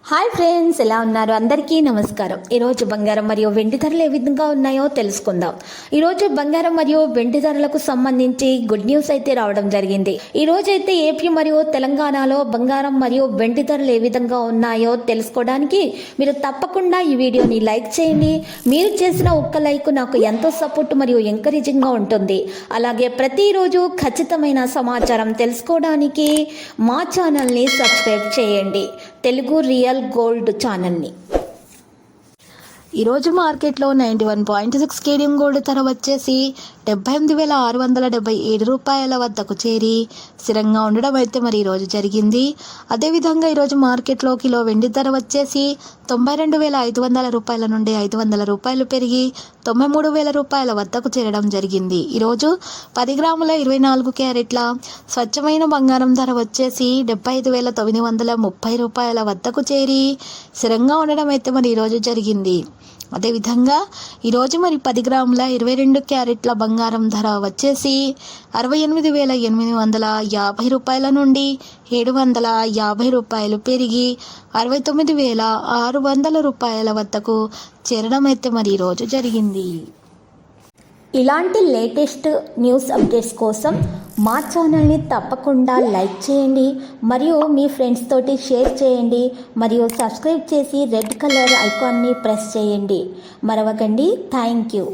Hi friends, ఎలా ఉన్నారు? అందరికీ నమస్కారం. ఈరోజు బంగారం మరియు వెండి ధరలు ఏ విధంగా ఉన్నాయో తెలుసుకుందాం. ఈరోజు బంగారం మరియు వెండి ధరలకు సంబంధించి గుడ్ న్యూస్ అయితే రావడం జరిగింది. ఈరోజు అయితే ఏపీ మరియు తెలంగాణలో బంగారం మరియు వెండి ధరలు ఏ విధంగా ఉన్నాయో తెలుసుకోవడానికి మీరు తప్పకుండా ఈ వీడియోని లైక్ చేయండి. మీరు చేసిన ఒక్క లైక్ నాకు ఎంతో సపోర్ట్ మరియు ఎంకరేజింగ్గా ఉంటుంది. అలాగే ప్రతిరోజు ఖచ్చితమైన సమాచారం తెలుసుకోవడానికి మా ఛానల్ని సబ్స్క్రైబ్ చేయండి, తెలుగు రియల్ గోల్డ్ ఛానల్ని. ఈరోజు మార్కెట్లో 91.6 కేడియం గోల్డ్ ధర వచ్చేసి 78,677 రూపాయల వద్దకు చేరి స్థిరంగా ఉండడం అయితే మరి ఈరోజు జరిగింది. అదేవిధంగా ఈరోజు మార్కెట్లో కిలో వెండి ధర వచ్చేసి 92,500 రూపాయల నుండి 500 రూపాయలు పెరిగి 93,000 రూపాయల వద్దకు చేరడం జరిగింది. ఈరోజు 10 గ్రాముల 24 క్యారెట్ల స్వచ్ఛమైన బంగారం ధర వచ్చేసి 75,930 రూపాయల వద్దకు చేరి స్థిరంగా ఉండడం అయితే మరి ఈరోజు జరిగింది. అదేవిధంగా ఈరోజు మరి 10 గ్రాముల 22 క్యారెట్ల బంగారం ధర వచ్చేసి 68,850 రూపాయల నుండి 750 రూపాయలు పెరిగి 69,600 రూపాయల వద్దకు చేరడం అయితే మరి ఈరోజు జరిగింది. ఇలాంటి లేటెస్ట్ న్యూస్ అప్డేట్స్ కోసం మా ఛానల్ని తప్పకుండా లైక్ చేయండి మరియు మీ ఫ్రెండ్స్ తోటి షేర్ చేయండి మరియు సబ్స్క్రైబ్ చేసి రెడ్ కలర్ ఐకాన్ని ప్రెస్ చేయండి. మరవకండి. Thank you.